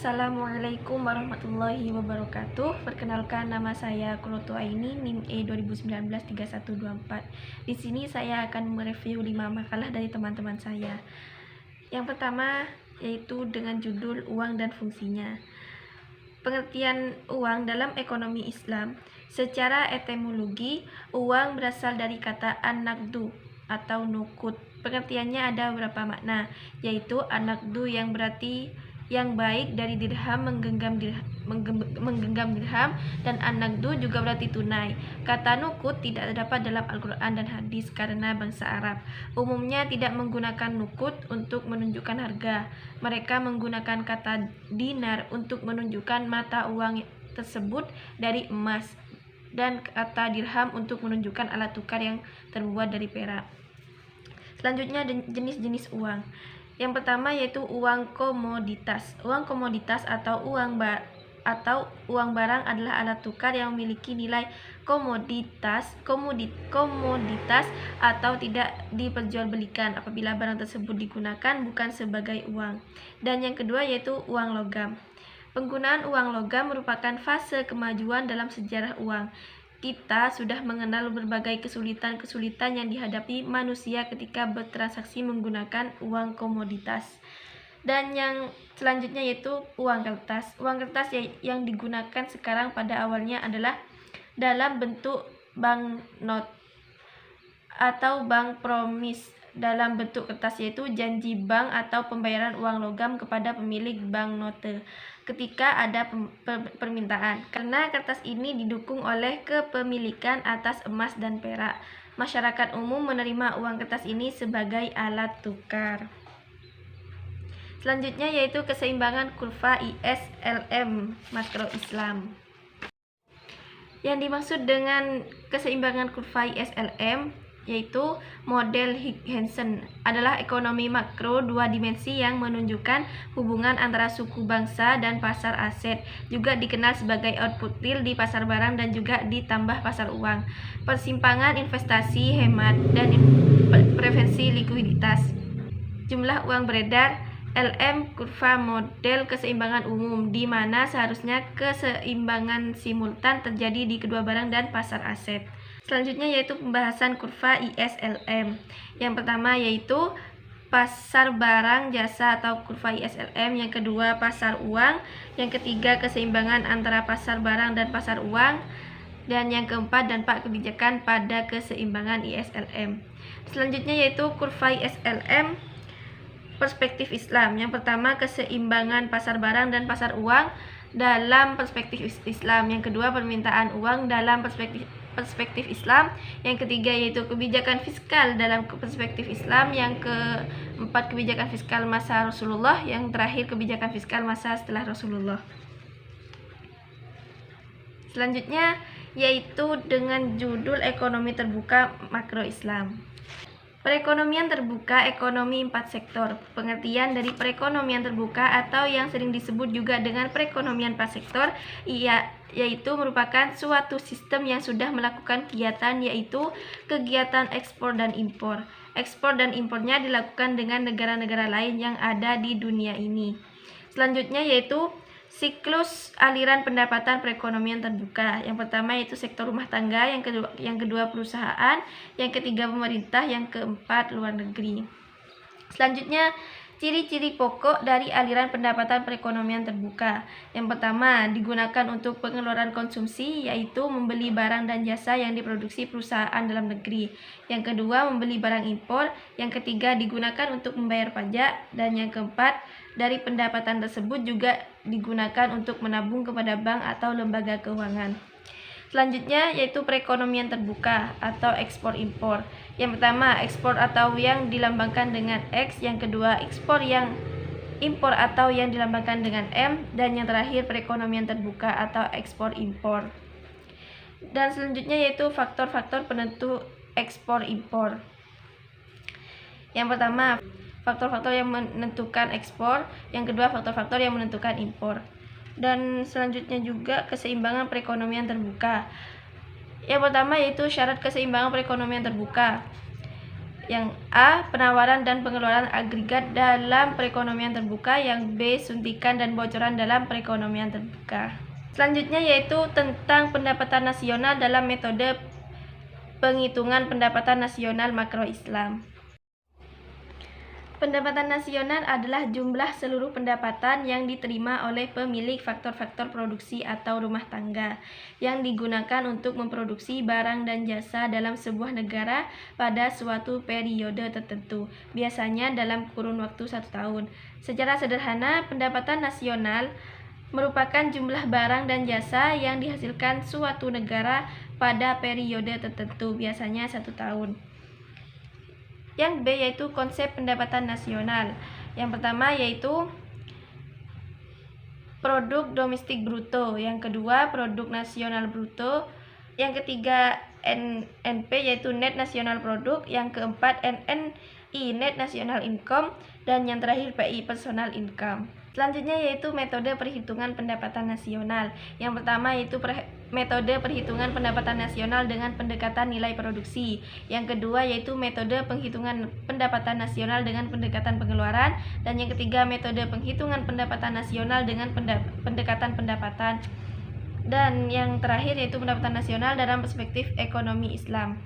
Assalamualaikum warahmatullahi wabarakatuh. Perkenalkan, nama saya Kuroto Aini, NIM E 2019-3124. Di sini saya akan mereview 5 makalah dari teman-teman saya. Yang pertama yaitu dengan judul Uang dan Fungsinya. Pengertian uang dalam ekonomi Islam. Secara etimologi, uang berasal dari kata an-naqdu atau nukut. Pengertiannya ada beberapa makna, yaitu an-naqdu yang berarti yang baik dari dirham, menggenggam dirham, dan an-naqdu juga berarti tunai. Kata nukut tidak terdapat dalam Al-Quran dan hadis karena bangsa Arab umumnya tidak menggunakan nukut untuk menunjukkan harga. Mereka menggunakan kata dinar untuk menunjukkan mata uang tersebut dari emas, dan kata dirham untuk menunjukkan alat tukar yang terbuat dari perak. Selanjutnya, jenis-jenis uang. Yang pertama yaitu uang komoditas. Uang komoditas atau uang barang adalah alat tukar yang memiliki nilai komoditas atau tidak diperjualbelikan apabila barang tersebut digunakan bukan sebagai uang. Dan yang kedua yaitu uang logam. Penggunaan uang logam merupakan fase kemajuan dalam sejarah uang. Kita sudah mengenal berbagai kesulitan-kesulitan yang dihadapi manusia ketika bertransaksi menggunakan uang komoditas. Dan yang selanjutnya yaitu uang kertas. Uang kertas yang digunakan sekarang pada awalnya adalah dalam bentuk banknot atau bank promis dalam bentuk kertas, yaitu janji bank atau pembayaran uang logam kepada pemilik banknote ketika ada permintaan. Karena kertas ini didukung oleh kepemilikan atas emas dan perak, masyarakat umum menerima uang kertas ini sebagai alat tukar. Selanjutnya yaitu keseimbangan kurva ISLM makro Islam. Yang dimaksud dengan keseimbangan kurva ISLM yaitu model Higginson adalah ekonomi makro dua dimensi yang menunjukkan hubungan antara suku bangsa dan pasar aset, juga dikenal sebagai output real di pasar barang dan juga ditambah pasar uang, persimpangan investasi, hemat, dan preferensi likuiditas. Jumlah uang beredar LM kurva model keseimbangan umum, di mana seharusnya keseimbangan simultan terjadi di kedua barang dan pasar aset. Selanjutnya yaitu pembahasan kurva ISLM. Yang pertama yaitu pasar barang jasa atau kurva ISLM, yang kedua pasar uang, yang ketiga keseimbangan antara pasar barang dan pasar uang, dan yang keempat dampak kebijakan pada keseimbangan ISLM. Selanjutnya yaitu kurva ISLM perspektif Islam. Yang pertama keseimbangan pasar barang dan pasar uang dalam perspektif Islam, yang kedua permintaan uang dalam perspektif Islam, yang ketiga yaitu kebijakan fiskal dalam perspektif Islam, yang keempat kebijakan fiskal masa Rasulullah, yang terakhir kebijakan fiskal masa setelah Rasulullah. Selanjutnya yaitu dengan judul ekonomi terbuka makro Islam. Perekonomian terbuka, ekonomi 4 sektor. Pengertian dari perekonomian terbuka atau yang sering disebut juga dengan perekonomian 4 sektor yaitu merupakan suatu sistem yang sudah melakukan kegiatan, yaitu kegiatan ekspor dan impor. Ekspor dan impornya dilakukan dengan negara-negara lain yang ada di dunia ini. Selanjutnya yaitu siklus aliran pendapatan perekonomian terbuka. Yang pertama yaitu sektor rumah tangga, yang kedua perusahaan, yang ketiga pemerintah, yang keempat luar negeri. Selanjutnya ciri-ciri pokok dari aliran pendapatan perekonomian terbuka. Yang pertama digunakan untuk pengeluaran konsumsi, yaitu membeli barang dan jasa yang diproduksi perusahaan dalam negeri. Yang kedua membeli barang impor, yang ketiga digunakan untuk membayar pajak, dan yang keempat dari pendapatan tersebut juga digunakan untuk menabung kepada bank atau lembaga keuangan. Selanjutnya yaitu perekonomian terbuka atau ekspor impor. Yang pertama ekspor atau yang dilambangkan dengan X, yang kedua ekspor yang impor atau yang dilambangkan dengan M, dan yang terakhir perekonomian terbuka atau ekspor impor. Dan selanjutnya yaitu faktor-faktor penentu ekspor impor. Yang pertama faktor-faktor yang menentukan ekspor, yang kedua faktor-faktor yang menentukan impor. Dan selanjutnya juga keseimbangan perekonomian terbuka. Yang pertama yaitu syarat keseimbangan perekonomian terbuka. Yang A. Penawaran dan pengeluaran agregat dalam perekonomian terbuka. Yang B. Suntikan dan bocoran dalam perekonomian terbuka. Selanjutnya yaitu tentang pendapatan nasional dalam metode penghitungan pendapatan nasional makro Islam. Pendapatan nasional adalah jumlah seluruh pendapatan yang diterima oleh pemilik faktor-faktor produksi atau rumah tangga yang digunakan untuk memproduksi barang dan jasa dalam sebuah negara pada suatu periode tertentu, biasanya dalam kurun waktu 1 tahun. Secara sederhana, pendapatan nasional merupakan jumlah barang dan jasa yang dihasilkan suatu negara pada periode tertentu, biasanya 1 tahun. Yang B yaitu konsep pendapatan nasional. Yang pertama yaitu produk domestik bruto, yang kedua produk nasional bruto, yang ketiga NNP yaitu net national product, yang keempat NNI net national income, dan yang terakhir PI personal income. Selanjutnya yaitu metode perhitungan pendapatan nasional. Yang pertama yaitu metode perhitungan pendapatan nasional dengan pendekatan nilai produksi. Yang kedua yaitu metode penghitungan pendapatan nasional dengan pendekatan pengeluaran. Dan yang ketiga metode penghitungan pendapatan nasional dengan pendekatan pendapatan. Dan yang terakhir yaitu pendapatan nasional dalam perspektif ekonomi Islam.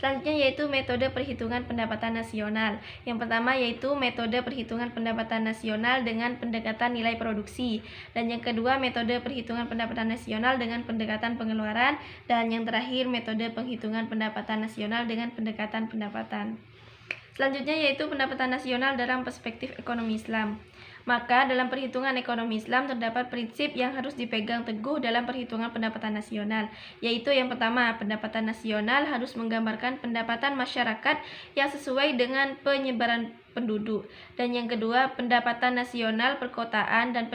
Selanjutnya yaitu metode perhitungan pendapatan nasional. Yang pertama yaitu metode perhitungan pendapatan nasional dengan pendekatan nilai produksi. Dan yang kedua metode perhitungan pendapatan nasional dengan pendekatan pengeluaran. Dan yang terakhir metode penghitungan pendapatan nasional dengan pendekatan pendapatan. Selanjutnya yaitu pendapatan nasional dalam perspektif ekonomi Islam. Maka dalam perhitungan ekonomi Islam terdapat prinsip yang harus dipegang teguh dalam perhitungan pendapatan nasional, yaitu yang pertama, pendapatan nasional harus menggambarkan pendapatan masyarakat yang sesuai dengan penyebaran penduduk. Dan yang kedua, pendapatan nasional perkotaan dan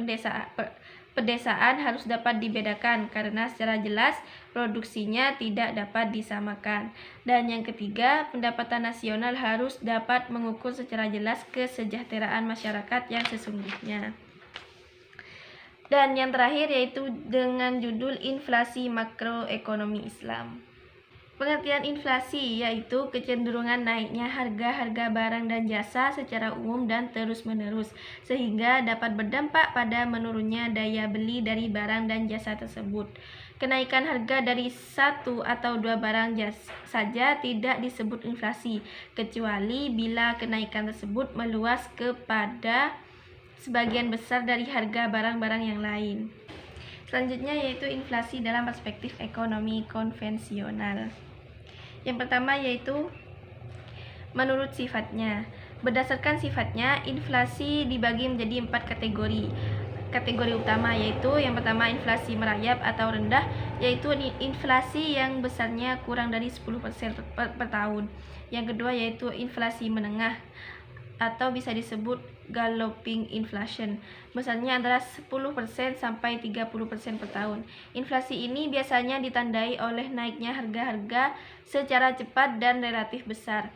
pedesaan harus dapat dibedakan karena secara jelas produksinya tidak dapat disamakan. Dan yang ketiga, pendapatan nasional harus dapat mengukur secara jelas kesejahteraan masyarakat yang sesungguhnya. Dan yang terakhir yaitu dengan judul inflasi makroekonomi Islam. Pengertian inflasi yaitu kecenderungan naiknya harga-harga barang dan jasa secara umum dan terus-menerus, sehingga dapat berdampak pada menurunnya daya beli dari barang dan jasa tersebut. Kenaikan harga dari satu atau dua barang jasa saja tidak disebut inflasi, kecuali bila kenaikan tersebut meluas kepada sebagian besar dari harga barang-barang yang lain. Selanjutnya yaitu inflasi dalam perspektif ekonomi konvensional. Yang pertama yaitu menurut sifatnya. Berdasarkan sifatnya, inflasi dibagi menjadi 4 kategori. Kategori utama yaitu yang pertama inflasi merayap atau rendah, yaitu inflasi yang besarnya kurang dari 10% per tahun. Yang kedua yaitu inflasi menengah atau bisa disebut galloping inflation, besarnya antara 10% sampai 30% per tahun. Inflasi ini biasanya ditandai oleh naiknya harga-harga secara cepat dan relatif besar.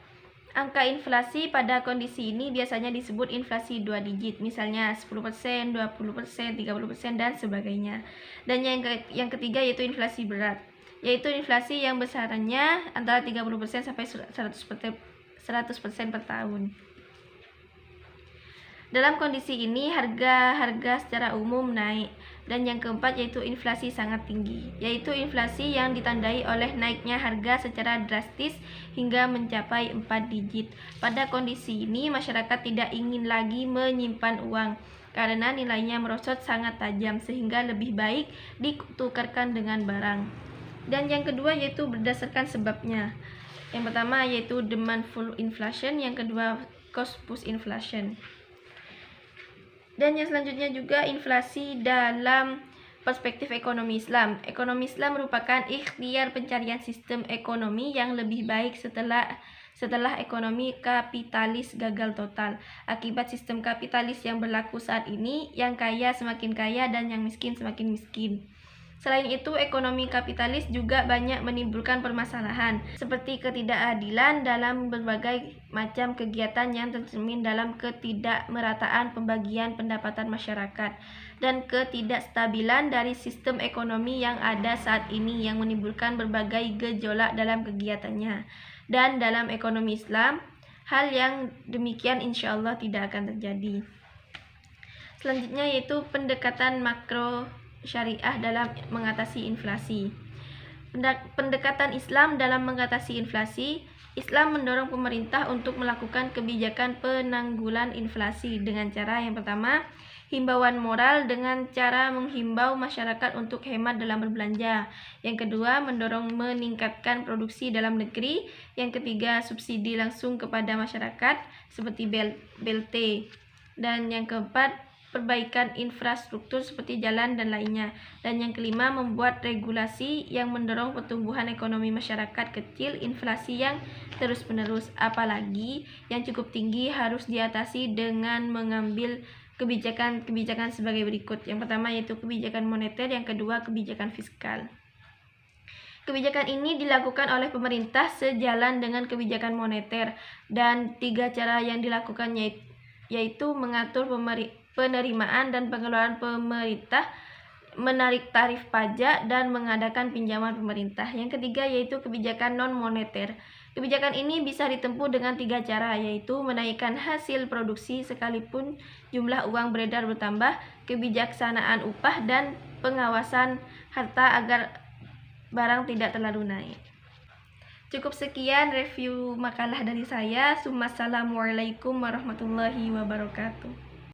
Angka inflasi pada kondisi ini biasanya disebut inflasi 2 digit, misalnya 10%, 20%, 30% dan sebagainya. Dan yang ketiga yaitu inflasi berat, yaitu inflasi yang besarnya antara 30% sampai 100% per tahun. Dalam kondisi ini harga-harga secara umum naik. Dan yang keempat yaitu inflasi sangat tinggi, yaitu inflasi yang ditandai oleh naiknya harga secara drastis hingga mencapai 4 digit. Pada kondisi ini masyarakat tidak ingin lagi menyimpan uang karena nilainya merosot sangat tajam sehingga lebih baik ditukarkan dengan barang. Dan yang kedua yaitu berdasarkan sebabnya. Yang pertama yaitu demand pull inflation, yang kedua cost push inflation. Dan yang selanjutnya juga inflasi dalam perspektif ekonomi Islam. Ekonomi Islam merupakan ikhtiar pencarian sistem ekonomi yang lebih baik setelah ekonomi kapitalis gagal total. Akibat sistem kapitalis yang berlaku saat ini, yang kaya semakin kaya dan yang miskin semakin miskin. Selain itu, ekonomi kapitalis juga banyak menimbulkan permasalahan, seperti ketidakadilan dalam berbagai macam kegiatan yang tercermin dalam ketidakmerataan pembagian pendapatan masyarakat, dan ketidakstabilan dari sistem ekonomi yang ada saat ini yang menimbulkan berbagai gejolak dalam kegiatannya. Dan dalam ekonomi Islam, hal yang demikian insya Allah tidak akan terjadi. Selanjutnya yaitu pendekatan makro syariah dalam mengatasi inflasi. Pendekatan Islam dalam mengatasi inflasi. Islam mendorong pemerintah untuk melakukan kebijakan penanggulan inflasi dengan cara yang pertama, himbauan moral dengan cara menghimbau masyarakat untuk hemat dalam berbelanja. Yang kedua, mendorong meningkatkan produksi dalam negeri. Yang ketiga, subsidi langsung kepada masyarakat seperti BLT. Dan yang keempat, perbaikan infrastruktur seperti jalan dan lainnya. Dan yang kelima, membuat regulasi yang mendorong pertumbuhan ekonomi masyarakat kecil. Inflasi yang terus-menerus, apalagi yang cukup tinggi, harus diatasi dengan mengambil kebijakan sebagai berikut. Yang pertama yaitu kebijakan moneter, yang kedua kebijakan fiskal. Kebijakan ini dilakukan oleh pemerintah sejalan dengan kebijakan moneter, dan 3 cara yang dilakukan yaitu mengatur penerimaan dan pengeluaran pemerintah, menarik tarif pajak, dan mengadakan pinjaman pemerintah. Yang ketiga yaitu kebijakan non-moneter. Kebijakan ini bisa ditempuh dengan 3 cara, yaitu menaikkan hasil produksi sekalipun jumlah uang beredar bertambah, kebijaksanaan upah, dan pengawasan harta agar barang tidak terlalu naik. Cukup sekian review makalah dari saya. Assalamualaikum warahmatullahi wabarakatuh.